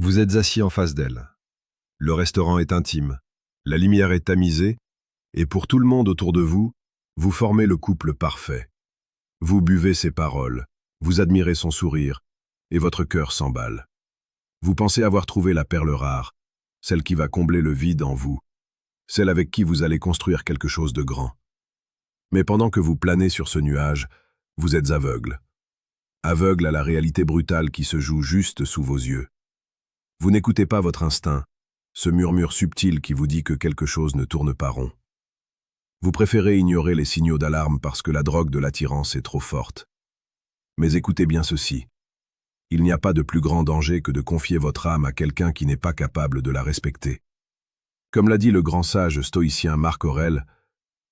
Vous êtes assis en face d'elle. Le restaurant est intime, la lumière est tamisée, et pour tout le monde autour de vous, vous formez le couple parfait. Vous buvez ses paroles, vous admirez son sourire, et votre cœur s'emballe. Vous pensez avoir trouvé la perle rare, celle qui va combler le vide en vous, celle avec qui vous allez construire quelque chose de grand. Mais pendant que vous planez sur ce nuage, vous êtes aveugle. Aveugle à la réalité brutale qui se joue juste sous vos yeux. Vous n'écoutez pas votre instinct, ce murmure subtil qui vous dit que quelque chose ne tourne pas rond. Vous préférez ignorer les signaux d'alarme parce que la drogue de l'attirance est trop forte. Mais écoutez bien ceci. Il n'y a pas de plus grand danger que de confier votre âme à quelqu'un qui n'est pas capable de la respecter. Comme l'a dit le grand sage stoïcien Marc Aurèle,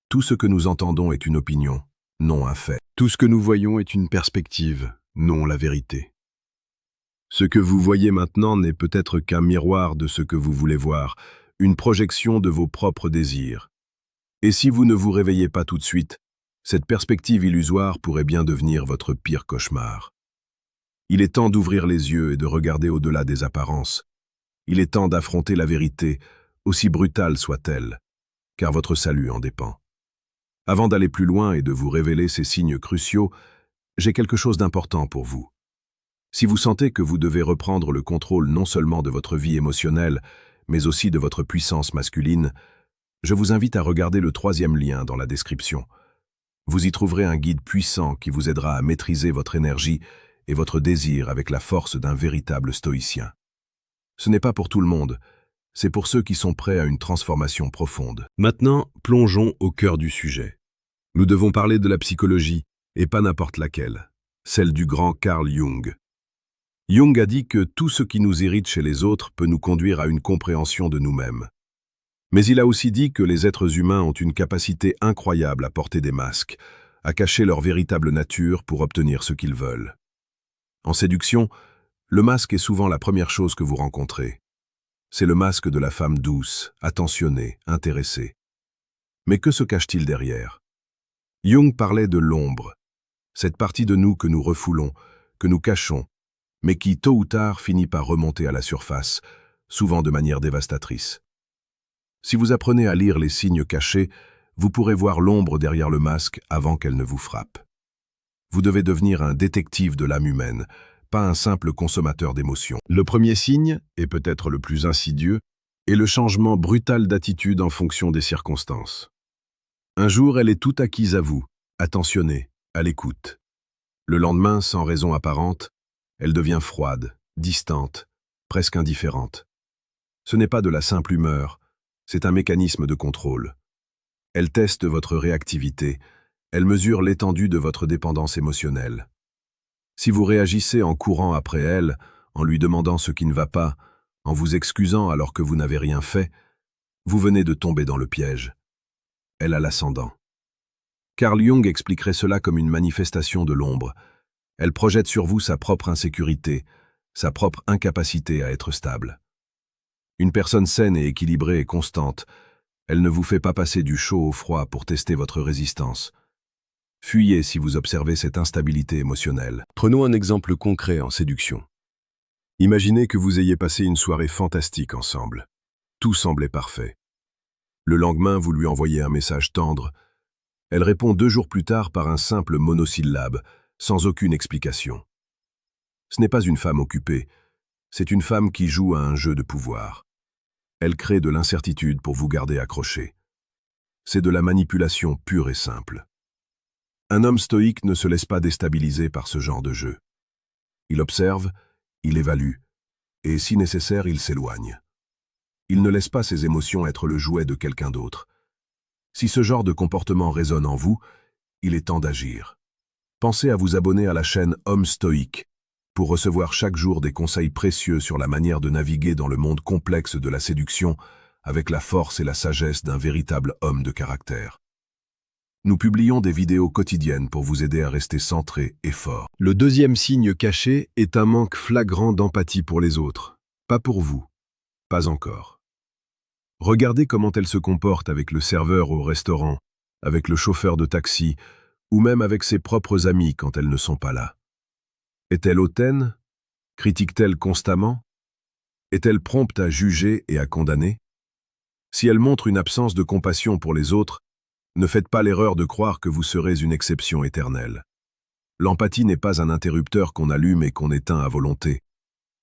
tout ce que nous entendons est une opinion, non un fait. Tout ce que nous voyons est une perspective, non la vérité. Ce que vous voyez maintenant n'est peut-être qu'un miroir de ce que vous voulez voir, une projection de vos propres désirs. Et si vous ne vous réveillez pas tout de suite, cette perspective illusoire pourrait bien devenir votre pire cauchemar. Il est temps d'ouvrir les yeux et de regarder au-delà des apparences. Il est temps d'affronter la vérité, aussi brutale soit-elle, car votre salut en dépend. Avant d'aller plus loin et de vous révéler ces signes cruciaux, j'ai quelque chose d'important pour vous. Si vous sentez que vous devez reprendre le contrôle non seulement de votre vie émotionnelle, mais aussi de votre puissance masculine, je vous invite à regarder le 3e lien dans la description. Vous y trouverez un guide puissant qui vous aidera à maîtriser votre énergie et votre désir avec la force d'un véritable stoïcien. Ce n'est pas pour tout le monde, c'est pour ceux qui sont prêts à une transformation profonde. Maintenant, plongeons au cœur du sujet. Nous devons parler de la psychologie, et pas n'importe laquelle, celle du grand Carl Jung. Jung a dit que tout ce qui nous irrite chez les autres peut nous conduire à une compréhension de nous-mêmes. Mais il a aussi dit que les êtres humains ont une capacité incroyable à porter des masques, à cacher leur véritable nature pour obtenir ce qu'ils veulent. En séduction, le masque est souvent la première chose que vous rencontrez. C'est le masque de la femme douce, attentionnée, intéressée. Mais que se cache-t-il derrière? Jung parlait de l'ombre, cette partie de nous que nous refoulons, que nous cachons, mais qui, tôt ou tard, finit par remonter à la surface, souvent de manière dévastatrice. Si vous apprenez à lire les signes cachés, vous pourrez voir l'ombre derrière le masque avant qu'elle ne vous frappe. Vous devez devenir un détective de l'âme humaine, pas un simple consommateur d'émotions. Le premier signe, et peut-être le plus insidieux, est le changement brutal d'attitude en fonction des circonstances. Un jour, elle est tout acquise à vous, attentionnée, à l'écoute. Le lendemain, sans raison apparente, elle devient froide, distante, presque indifférente. Ce n'est pas de la simple humeur, c'est un mécanisme de contrôle. Elle teste votre réactivité, elle mesure l'étendue de votre dépendance émotionnelle. Si vous réagissez en courant après elle, en lui demandant ce qui ne va pas, en vous excusant alors que vous n'avez rien fait, vous venez de tomber dans le piège. Elle a l'ascendant. Carl Jung expliquerait cela comme une manifestation de l'ombre. Elle projette sur vous sa propre insécurité, sa propre incapacité à être stable. Une personne saine et équilibrée est constante. Elle ne vous fait pas passer du chaud au froid pour tester votre résistance. Fuyez si vous observez cette instabilité émotionnelle. Prenons un exemple concret en séduction. Imaginez que vous ayez passé une soirée fantastique ensemble. Tout semblait parfait. Le lendemain, vous lui envoyez un message tendre. Elle répond 2 jours plus tard par un simple monosyllabe, sans aucune explication. Ce n'est pas une femme occupée, c'est une femme qui joue à un jeu de pouvoir. Elle crée de l'incertitude pour vous garder accroché. C'est de la manipulation pure et simple. Un homme stoïque ne se laisse pas déstabiliser par ce genre de jeu. Il observe, il évalue, et si nécessaire, il s'éloigne. Il ne laisse pas ses émotions être le jouet de quelqu'un d'autre. Si ce genre de comportement résonne en vous, il est temps d'agir. Pensez à vous abonner à la chaîne Homme Stoïque pour recevoir chaque jour des conseils précieux sur la manière de naviguer dans le monde complexe de la séduction avec la force et la sagesse d'un véritable homme de caractère. Nous publions des vidéos quotidiennes pour vous aider à rester centré et fort. Le 2e signe caché est un manque flagrant d'empathie pour les autres. Pas pour vous. Pas encore. Regardez comment elle se comporte avec le serveur au restaurant, avec le chauffeur de taxi, ou même avec ses propres amis quand elles ne sont pas là. Est-elle hautaine? Critique-t-elle constamment? Est-elle prompte à juger et à condamner? Si elle montre une absence de compassion pour les autres, ne faites pas l'erreur de croire que vous serez une exception éternelle. L'empathie n'est pas un interrupteur qu'on allume et qu'on éteint à volonté.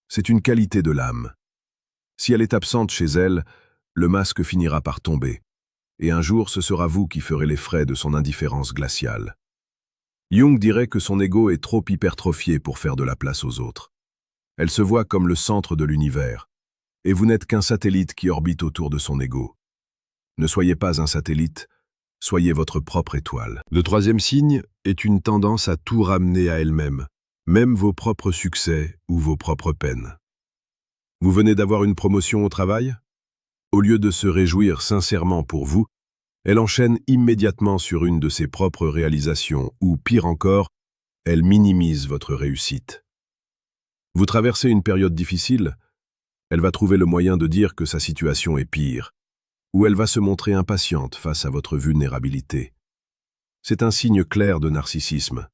C'est une qualité de l'âme. Si elle est absente chez elle, le masque finira par tomber. Et un jour, ce sera vous qui ferez les frais de son indifférence glaciale. Jung dirait que son ego est trop hypertrophié pour faire de la place aux autres. Elle se voit comme le centre de l'univers, et vous n'êtes qu'un satellite qui orbite autour de son ego. Ne soyez pas un satellite, soyez votre propre étoile. Le troisième signe est une tendance à tout ramener à elle-même, même vos propres succès ou vos propres peines. Vous venez d'avoir une promotion au travail? Au lieu de se réjouir sincèrement pour vous, elle enchaîne immédiatement sur une de ses propres réalisations ou, pire encore, elle minimise votre réussite. Vous traversez une période difficile, elle va trouver le moyen de dire que sa situation est pire, ou elle va se montrer impatiente face à votre vulnérabilité. C'est un signe clair de narcissisme.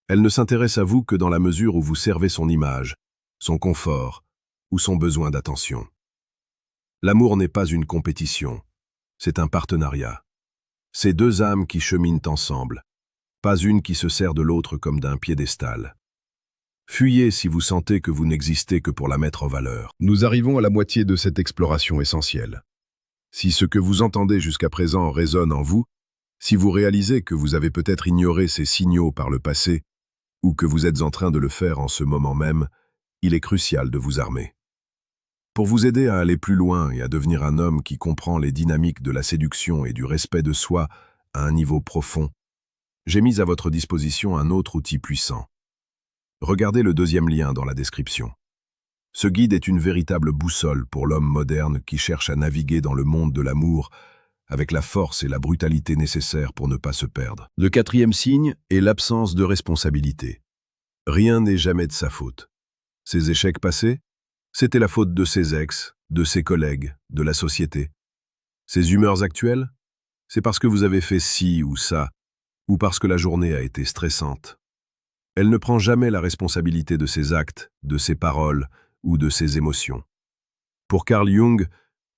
Elle ne s'intéresse à vous que dans la mesure où vous servez son image, son confort ou son besoin d'attention. L'amour n'est pas une compétition, c'est un partenariat. C'est deux âmes qui cheminent ensemble, pas une qui se sert de l'autre comme d'un piédestal. Fuyez si vous sentez que vous n'existez que pour la mettre en valeur. Nous arrivons à la moitié de cette exploration essentielle. Si ce que vous entendez jusqu'à présent résonne en vous, si vous réalisez que vous avez peut-être ignoré ces signaux par le passé, ou que vous êtes en train de le faire en ce moment même, il est crucial de vous armer. Pour vous aider à aller plus loin et à devenir un homme qui comprend les dynamiques de la séduction et du respect de soi à un niveau profond, j'ai mis à votre disposition un autre outil puissant. Regardez le deuxième lien dans la description. Ce guide est une véritable boussole pour l'homme moderne qui cherche à naviguer dans le monde de l'amour avec la force et la brutalité nécessaires pour ne pas se perdre. Le quatrième signe est l'absence de responsabilité. Rien n'est jamais de sa faute. Ses échecs passés, c'était la faute de ses ex, de ses collègues, de la société. Ses humeurs actuelles, c'est parce que vous avez fait ci ou ça, ou parce que la journée a été stressante. Elle ne prend jamais la responsabilité de ses actes, de ses paroles ou de ses émotions. Pour Carl Jung,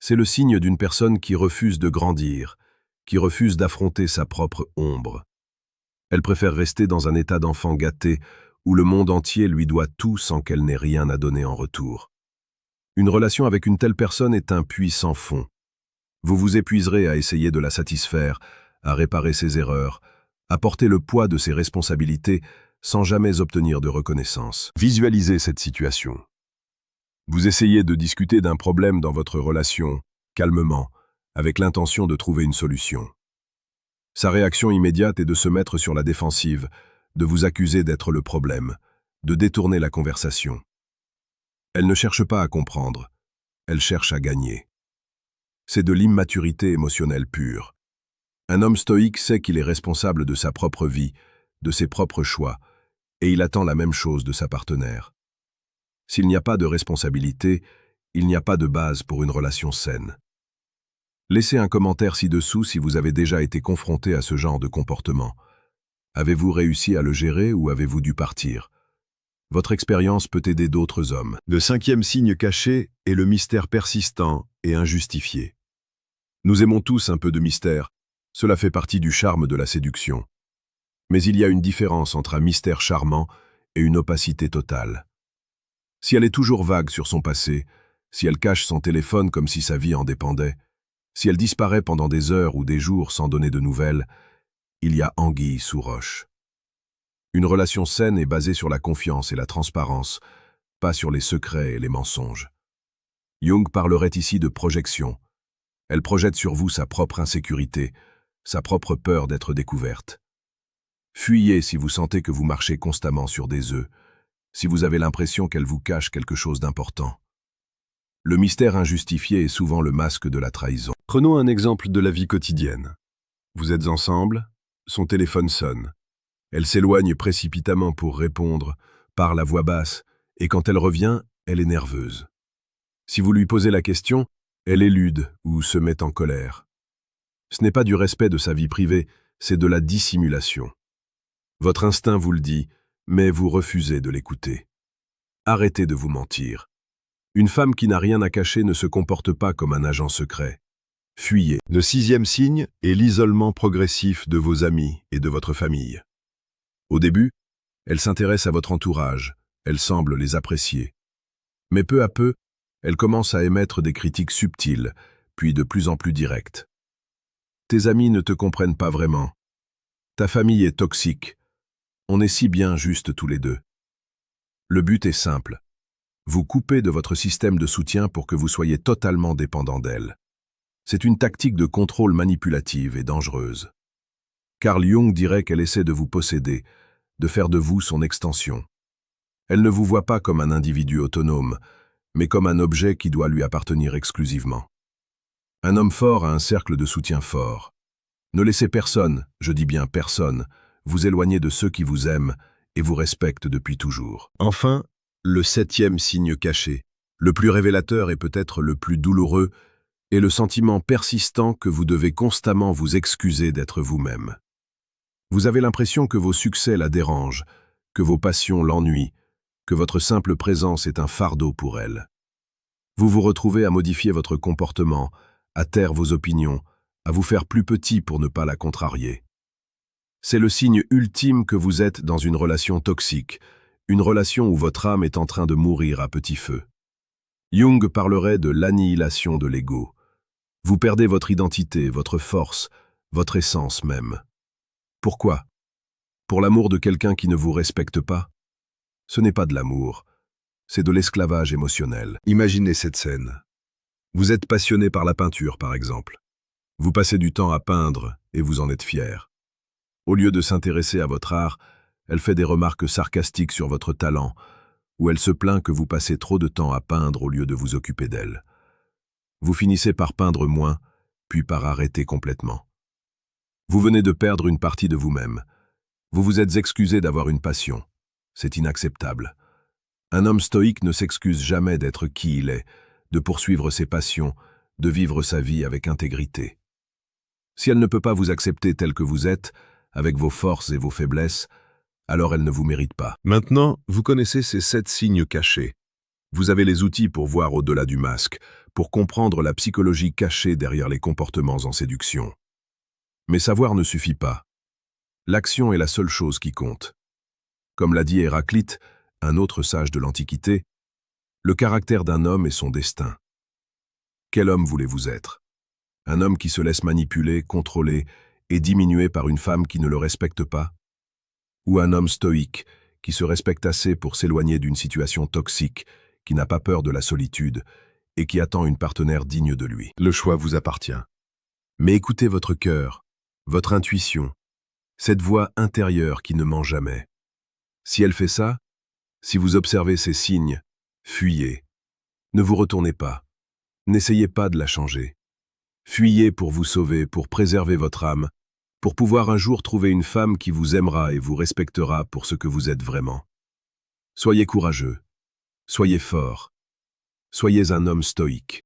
c'est le signe d'une personne qui refuse de grandir, qui refuse d'affronter sa propre ombre. Elle préfère rester dans un état d'enfant gâté où le monde entier lui doit tout sans qu'elle n'ait rien à donner en retour. Une relation avec une telle personne est un puits sans fond. Vous vous épuiserez à essayer de la satisfaire, à réparer ses erreurs, à porter le poids de ses responsabilités sans jamais obtenir de reconnaissance. Visualisez cette situation. Vous essayez de discuter d'un problème dans votre relation, calmement, avec l'intention de trouver une solution. Sa réaction immédiate est de se mettre sur la défensive, de vous accuser d'être le problème, de détourner la conversation. Elle ne cherche pas à comprendre, elle cherche à gagner. C'est de l'immaturité émotionnelle pure. Un homme stoïque sait qu'il est responsable de sa propre vie, de ses propres choix, et il attend la même chose de sa partenaire. S'il n'y a pas de responsabilité, il n'y a pas de base pour une relation saine. Laissez un commentaire ci-dessous si vous avez déjà été confronté à ce genre de comportement. Avez-vous réussi à le gérer ou avez-vous dû partir? Votre expérience peut aider d'autres hommes. Le cinquième signe caché est le mystère persistant et injustifié. Nous aimons tous un peu de mystère, cela fait partie du charme de la séduction. Mais il y a une différence entre un mystère charmant et une opacité totale. Si elle est toujours vague sur son passé, si elle cache son téléphone comme si sa vie en dépendait, si elle disparaît pendant des heures ou des jours sans donner de nouvelles, il y a anguille sous roche. Une relation saine est basée sur la confiance et la transparence, pas sur les secrets et les mensonges. Jung parlerait ici de projection. Elle projette sur vous sa propre insécurité, sa propre peur d'être découverte. Fuyez si vous sentez que vous marchez constamment sur des œufs, si vous avez l'impression qu'elle vous cache quelque chose d'important. Le mystère injustifié est souvent le masque de la trahison. Prenons un exemple de la vie quotidienne. Vous êtes ensemble, son téléphone sonne. Elle s'éloigne précipitamment pour répondre, parle à voix basse, et quand elle revient, elle est nerveuse. Si vous lui posez la question, elle élude ou se met en colère. Ce n'est pas du respect de sa vie privée, c'est de la dissimulation. Votre instinct vous le dit, mais vous refusez de l'écouter. Arrêtez de vous mentir. Une femme qui n'a rien à cacher ne se comporte pas comme un agent secret. Fuyez. Le 6e signe est l'isolement progressif de vos amis et de votre famille. Au début, elle s'intéresse à votre entourage, elle semble les apprécier. Mais peu à peu, elle commence à émettre des critiques subtiles, puis de plus en plus directes. Tes amis ne te comprennent pas vraiment. Ta famille est toxique. On est si bien juste tous les deux. Le but est simple. Vous coupez de votre système de soutien pour que vous soyez totalement dépendant d'elle. C'est une tactique de contrôle manipulative et dangereuse. Carl Jung dirait qu'elle essaie de vous posséder, de faire de vous son extension. Elle ne vous voit pas comme un individu autonome, mais comme un objet qui doit lui appartenir exclusivement. Un homme fort a un cercle de soutien fort. Ne laissez personne, je dis bien personne, vous éloigner de ceux qui vous aiment et vous respectent depuis toujours. Enfin, le 7e signe caché, le plus révélateur et peut-être le plus douloureux, est le sentiment persistant que vous devez constamment vous excuser d'être vous-même. Vous avez l'impression que vos succès la dérangent, que vos passions l'ennuient, que votre simple présence est un fardeau pour elle. Vous vous retrouvez à modifier votre comportement, à taire vos opinions, à vous faire plus petit pour ne pas la contrarier. C'est le signe ultime que vous êtes dans une relation toxique, une relation où votre âme est en train de mourir à petit feu. Jung parlerait de l'annihilation de l'ego. Vous perdez votre identité, votre force, votre essence même. Pourquoi? Pour l'amour de quelqu'un qui ne vous respecte pas? Ce n'est pas de l'amour, c'est de l'esclavage émotionnel. Imaginez cette scène. Vous êtes passionné par la peinture, par exemple. Vous passez du temps à peindre et vous en êtes fier. Au lieu de s'intéresser à votre art, elle fait des remarques sarcastiques sur votre talent, ou elle se plaint que vous passez trop de temps à peindre au lieu de vous occuper d'elle. Vous finissez par peindre moins, puis par arrêter complètement. Vous venez de perdre une partie de vous-même. Vous vous êtes excusé d'avoir une passion. C'est inacceptable. Un homme stoïque ne s'excuse jamais d'être qui il est, de poursuivre ses passions, de vivre sa vie avec intégrité. Si elle ne peut pas vous accepter tel que vous êtes, avec vos forces et vos faiblesses, alors elle ne vous mérite pas. Maintenant, vous connaissez ces 7 signes cachés. Vous avez les outils pour voir au-delà du masque, pour comprendre la psychologie cachée derrière les comportements en séduction. Mais savoir ne suffit pas. L'action est la seule chose qui compte. Comme l'a dit Héraclite, un autre sage de l'Antiquité, le caractère d'un homme est son destin. Quel homme voulez-vous être? Un homme qui se laisse manipuler, contrôler et diminuer par une femme qui ne le respecte pas? Ou un homme stoïque qui se respecte assez pour s'éloigner d'une situation toxique, qui n'a pas peur de la solitude et qui attend une partenaire digne de lui? Le choix vous appartient. Mais écoutez votre cœur, votre intuition, cette voix intérieure qui ne ment jamais. Si elle fait ça, si vous observez ces signes, fuyez. Ne vous retournez pas. N'essayez pas de la changer. Fuyez pour vous sauver, pour préserver votre âme, pour pouvoir un jour trouver une femme qui vous aimera et vous respectera pour ce que vous êtes vraiment. Soyez courageux. Soyez fort. Soyez un homme stoïque.